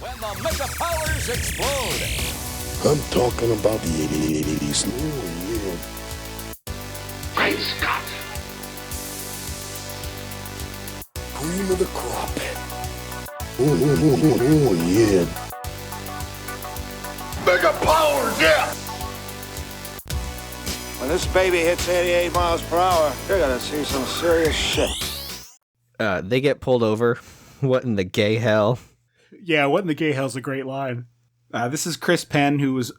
When the mega powers explode. I'm talking about the 80s. Oh, yeah. Great Scott! Cream of the crop. Oh, yeah. Mega powers, yeah! When this baby hits 88 miles per hour, you're gonna see some serious shit. They get pulled over. What in the gay hell? Yeah, what in the gay hell's a great line. This is Chris Penn, who is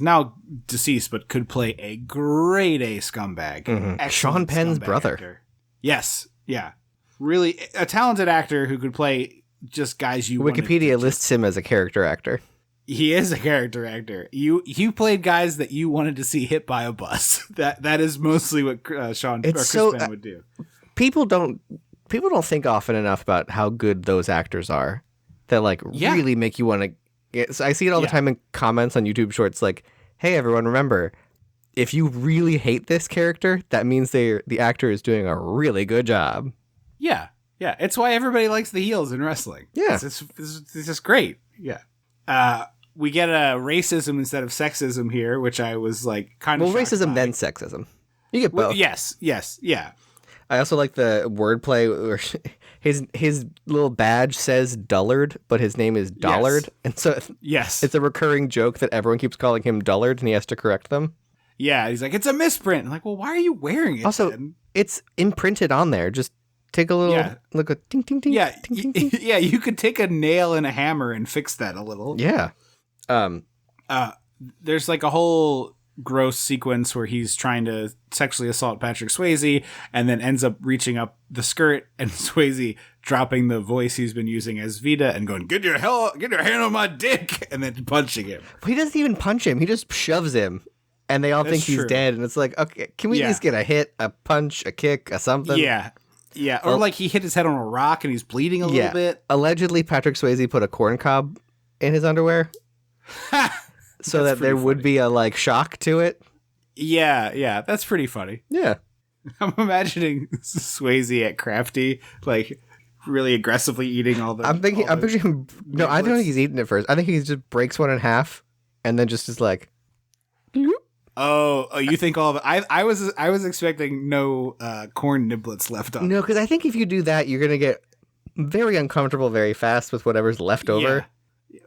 now deceased, but could play a grade A scumbag. Mm-hmm. Sean Penn's brother. Actor. Yes, yeah. Really, a talented actor who could play just guys you Wikipedia lists him as a character actor. He is a character actor. You played guys that you wanted to see hit by a bus. That is mostly what Chris Penn would do. People don't think often enough about how good those actors are that really make you want to get. So I see it all the time in comments on YouTube shorts like, hey everyone, remember, if you really hate this character, that means the actor is doing a really good job. Yeah. Yeah. It's why everybody likes the heels in wrestling. Yeah. It's just great. Yeah. We get a racism instead of sexism here, which I was like kind of racism by. Then sexism. You get both. Well, yes, yeah. I also like the wordplay where his little badge says Dullard, but his name is Dollard, and so it's a recurring joke that everyone keeps calling him Dullard, and he has to correct them. Yeah, he's like, it's a misprint. I'm like, well, why are you wearing it? Also, then? It's imprinted on there. Just take a little look, a ding ding ding. Yeah, ding, ding, ding. Yeah. You could take a nail and a hammer and fix that a little. Yeah. There's like a whole gross sequence where he's trying to sexually assault Patrick Swayze and then ends up reaching up the skirt and Swayze dropping the voice he's been using as Vita and going, get your hand on my dick, and then punching him. But he doesn't even punch him. He just shoves him and they all think he's dead. And it's like, okay, can we at least get a hit, a punch, a kick, a something? Yeah. Yeah. Or like he hit his head on a rock and he's bleeding a little bit. Allegedly, Patrick Swayze put a corn cob in his underwear. So that there would be a shock to it. Yeah, that's pretty funny. Yeah. I'm imagining Swayze at Crafty, really aggressively eating all the. I'm picturing him. No, I don't think he's eating it first. I think he just breaks one in half and then just is like. Oh, you think all of it? I was expecting no corn niblets left on. No, because I think if you do that, you're gonna get very uncomfortable very fast with whatever's left over. Yeah.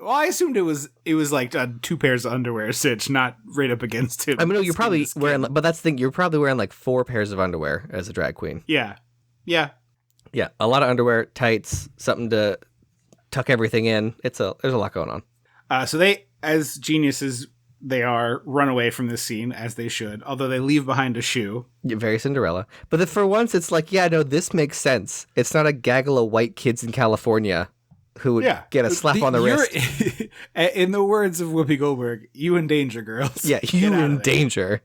Well, I assumed it was like 2 pairs of underwear stitch, not right up against him. I mean, no, you're probably wearing, but that's the thing. You're probably wearing 4 pairs of underwear as a drag queen. Yeah. A lot of underwear, tights, something to tuck everything in. There's a lot going on. So they, as geniuses they are, run away from this scene as they should. Although they leave behind a shoe. Yeah, very Cinderella. But for once, it's like, yeah, no, this makes sense. It's not a gaggle of white kids in California who would get a slap on the wrist. In the words of Whoopi Goldberg, you in danger, girls. Yeah, you in danger.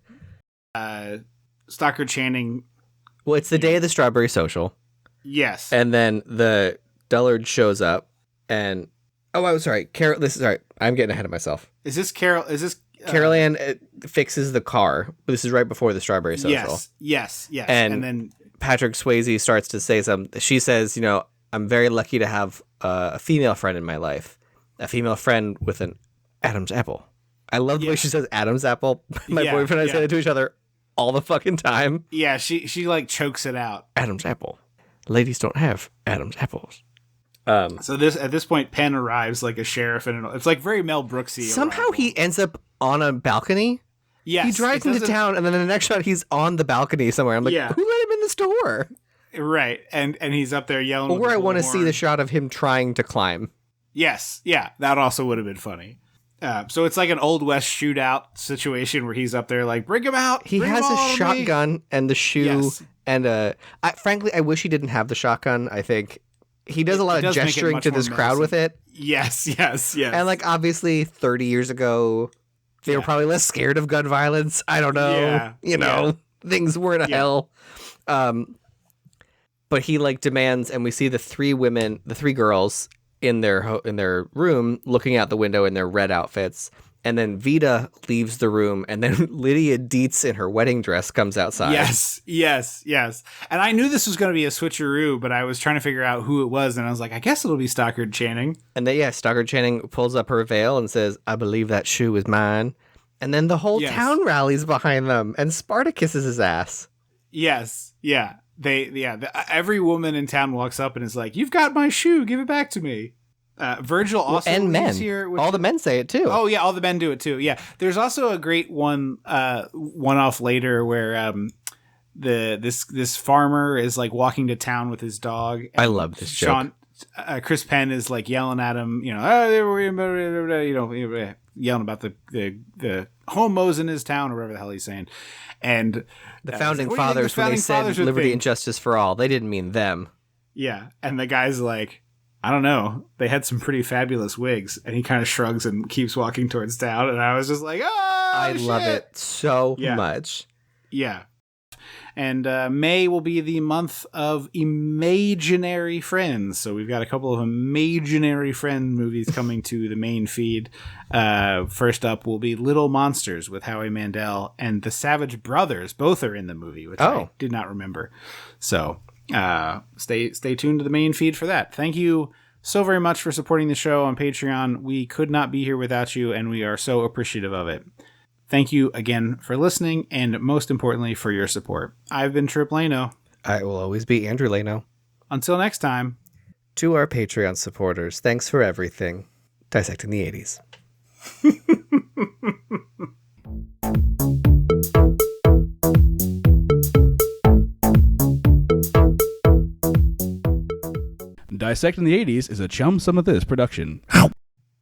Stockard Channing. Well, it's the day of the strawberry social. Yes. And then the Dullard shows up and... Oh, I'm sorry. I'm getting ahead of myself. Is this Carol? Carol Ann fixes the car. This is right before the strawberry social. Yes. And then Patrick Swayze starts to say something. She says, I'm very lucky to have a female friend in my life. A female friend with an Adam's apple. I love the way she says Adam's apple. My boyfriend and I say it to each other all the fucking time. Yeah, she chokes it out. Adam's apple. Ladies don't have Adam's apples. So at this point, Penn arrives like a sheriff, and it's like very Mel Brooksy. Somehow he ends up on a balcony. Yes, he drives into town, and then in the next shot, he's on the balcony somewhere. I'm like, who let him in the store? Right, and he's up there yelling. Or I want to see the shot of him trying to climb. Yes, yeah, that also would have been funny. So it's like an Old West shootout situation where he's up there like, bring him out. He has a shotgun and the shoe, and frankly, I wish he didn't have the shotgun. I think. He does a lot of gesturing to this crowd with it. Yes. And obviously 30 years ago, they were probably less scared of gun violence. I don't know. Things were in hell. But he demands, and we see the 3 girls in their room looking out the window in their red outfits. And then Vita leaves the room, and then Lydia Dietz in her wedding dress comes outside. Yes. And I knew this was going to be a switcheroo, but I was trying to figure out who it was, and I was like, I guess it'll be Stockard Channing. And then, Stockard Channing pulls up her veil and says, I believe that shoe is mine. And then the whole town rallies behind them, and Sparta kisses his ass. Yes, yeah. Every woman in town walks up and is like, you've got my shoe, give it back to me. Virgil also and men. Here. All the men say it too. Oh yeah, all the men do it too. Yeah, there's also a great one-off later where this farmer is like walking to town with his dog. I love this joke. Chris Penn is like yelling at him, yelling about the homos in his town or whatever the hell he's saying. And the founding fathers, when they said liberty and justice for all, they didn't mean them. Yeah, and the guy's like, I don't know. They had some pretty fabulous wigs. And he kind of shrugs and keeps walking towards town. And I was just like, I love it so much. Yeah. And May will be the month of imaginary friends. So we've got a couple of imaginary friend movies coming to the main feed. First up will be Little Monsters with Howie Mandel. And the Savage Brothers. Both are in the movie, which I did not remember. So... stay tuned to the main feed for that. Thank you so very much for supporting the show on Patreon. We could not be here without you, and we are so appreciative of it. Thank you again for listening, and most importantly, for your support. I've been Trip Lano. I will always be Andrew Lano. Until next time. To our Patreon supporters, thanks for everything. Dissecting the 80s. Dissecting the 80s is a Chum Some of This production.